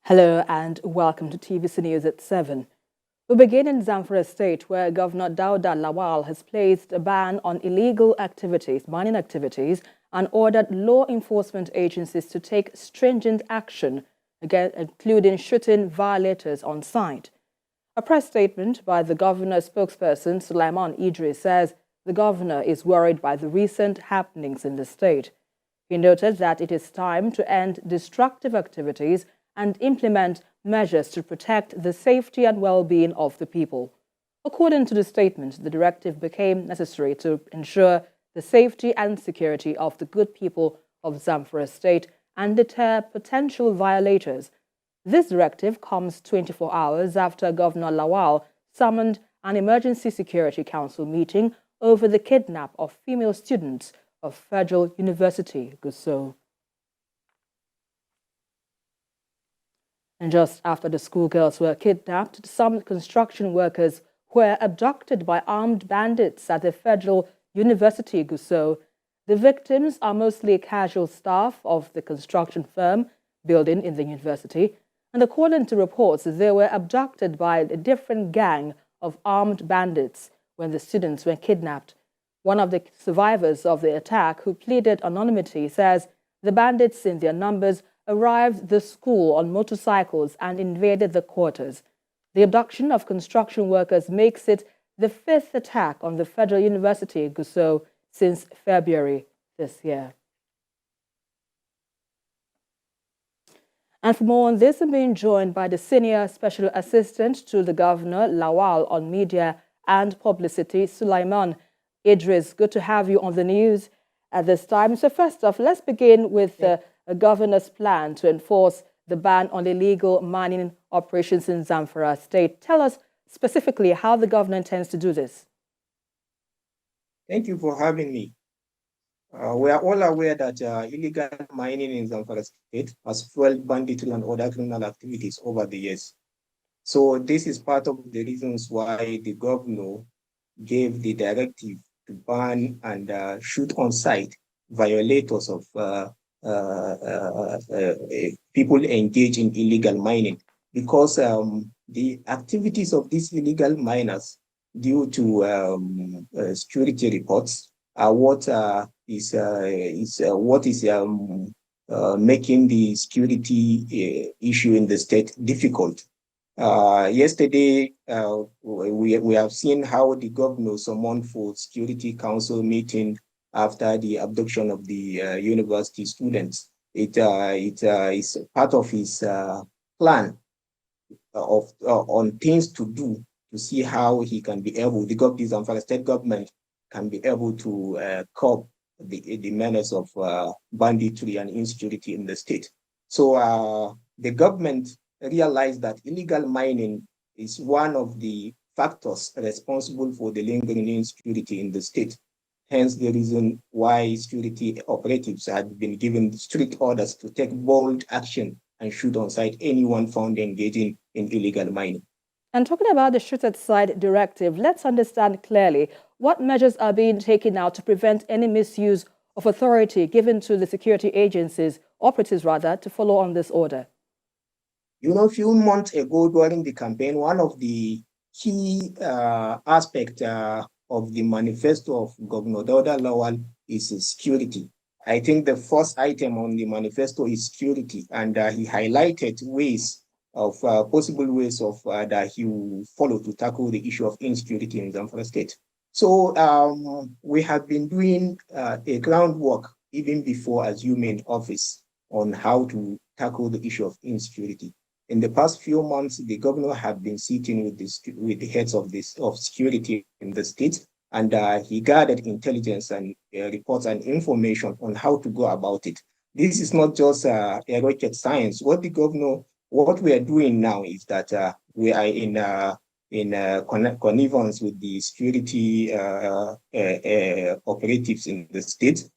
Hello and welcome to TVC News at 7. We begin in Zamfara State, where Governor Dauda Lawal has placed a ban on illegal activities, mining activities, and ordered law enforcement agencies to take stringent action, again, including shooting violators on site. A press statement by the governor's spokesperson, Sulaiman Idris, says the governor is worried by the recent happenings in the state. He noted that it is time to end destructive activities and implement measures to protect the safety and well-being of the people. According to the statement, the directive became necessary to ensure the safety and security of the good people of Zamfara State and deter potential violators. This directive comes 24 hours after Governor Lawal summoned an Emergency Security Council meeting over the kidnap of female students of Federal University, Gusau. And just after the schoolgirls were kidnapped, some construction workers were abducted by armed bandits at the Federal University, Gusau. The victims are mostly casual staff of the construction firm building in the university, and according to reports, they were abducted by a different gang of armed bandits when the students were kidnapped. One of the survivors of the attack, who pleaded anonymity, says the bandits in their numbers arrived the school on motorcycles and invaded the quarters. The abduction of construction workers makes it the fifth attack on the Federal University, Gusau, since February this year. And for more on this, I'm being joined by the Senior Special Assistant to the Governor, Lawal, on Media and Publicity, Sulaiman Idris. Good to have you on the news at this time. So first off, let's begin with the governor's plan to enforce the ban on illegal mining operations in Zamfara State. Tell us specifically how the governor intends to do this. Thank you for having me. We are all aware that illegal mining in Zamfara State has fueled banditry and other criminal activities over the years. So this is part of the reasons why the governor gave the directive to ban and shoot on site violators of people engaged in illegal mining, because the activities of these illegal miners, due to security reports, are what is making the security issue in the state difficult. Yesterday, we have seen how the governor summoned for Security Council meeting after the abduction of the university students. It is part of his plan on things to do to see how he can be able, the Zamfara state government can be able to curb the menace of banditry and insecurity in the state. So the government realized that illegal mining is one of the factors responsible for the lingering insecurity in the state. Hence the reason why security operatives had been given strict orders to take bold action and shoot on sight anyone found engaging in illegal mining. And talking about the shoot at site directive, let's understand clearly what measures are being taken now to prevent any misuse of authority given to the security agencies, operatives rather, to follow on this order. You know, a few months ago during the campaign, one of the key aspects of the manifesto of Governor Dauda Lawal is security. I think the first item on the manifesto is security, and he highlighted ways of possible ways of that he will follow to tackle the issue of insecurity in Zamfara State. So we have been doing a groundwork even before assuming office on how to tackle the issue of insecurity. In the past few months, the governor had been sitting with the heads of security in the state, and he gathered intelligence and reports and information on how to go about it. This is not just a rocket science. What we are doing now is that we are in connivance with the security operatives in the state.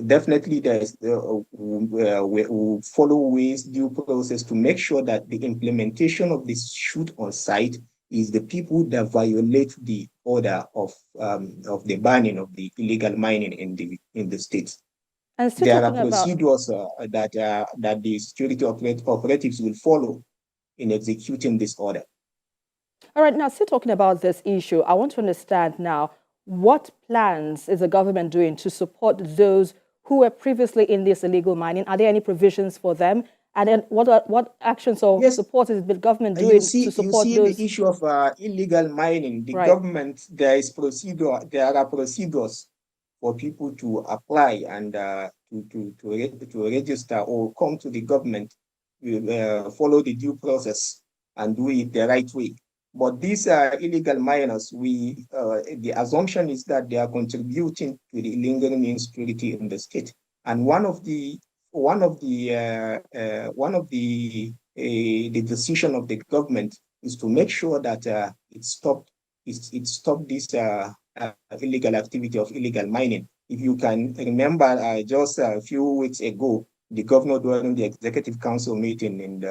Definitely, we will follow ways, due process to make sure that the implementation of this shoot on site is the people that violate the order of the banning of the illegal mining in the state. There are procedures that the security operatives will follow in executing this order. All right, now still talking about this issue, I want to understand now, what plans is the government doing to support those who were previously in this illegal mining? Are there any provisions for them? And then what actions or Yes, support is the government you doing see, to support the those? issue of illegal mining. The Right. government, there are procedures for people to apply and to register or come to the government, follow the due process and do it the right way. But these illegal miners, the assumption is that they are contributing to the lingering insecurity in the state. And one of the decision of the government is to make sure that it stopped this illegal activity of illegal mining. If you can remember, just a few weeks ago, the governor during the executive council meeting in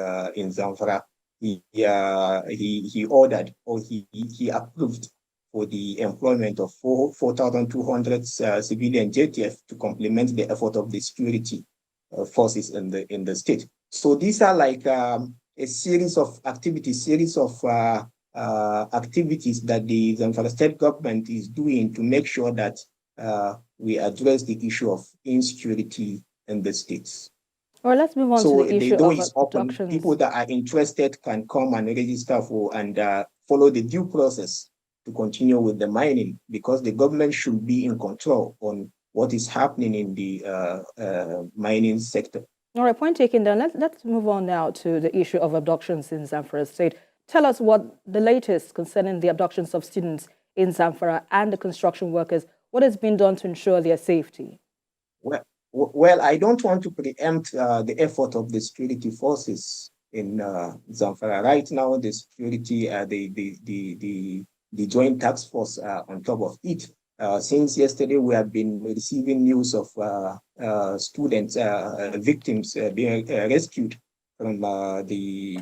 Zamfara, he ordered, or he approved for the employment of 4,200 civilian JTF to complement the effort of the security forces in the state. So these are like a series of activities, activities that the Zamfara state government is doing to make sure that we address the issue of insecurity in the states. All right, let's move on to So the issue the door of is open. abductions. People that are interested can come and register for and follow the due process to continue with the mining, because the government should be in control on what is happening in the mining sector. All right, point taken down. Let's move on now to the issue of abductions in Zamfara State. Tell us what the latest concerning the abductions of students in Zamfara and the construction workers. What has been done to ensure their safety? Well, I don't want to preempt the effort of the security forces in Zamfara. Right now, the security, the joint task force on top of it. Since yesterday, we have been receiving news of students, victims being rescued from the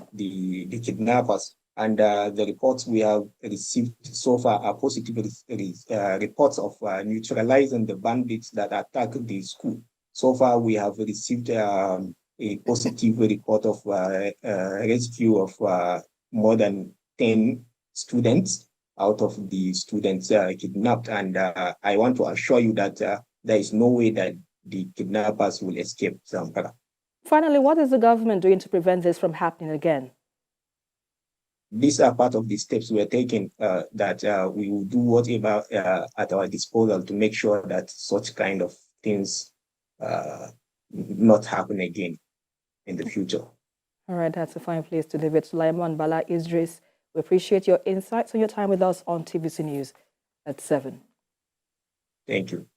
kidnappers. And the reports we have received so far are positive reports of neutralizing the bandits that attacked the school. So far, we have received a positive report of rescue of more than 10 students out of the students kidnapped. And I want to assure you that there is no way that the kidnappers will escape Zamfara. Finally, what is the government doing to prevent this from happening again? These are part of the steps we are taking, that we will do whatever at our disposal to make sure that such kind of things not happen again in the future. All right, that's a fine place to leave it. Sulaiman Bala Idris, we appreciate your insights and your time with us on TVC News at 7. Thank you.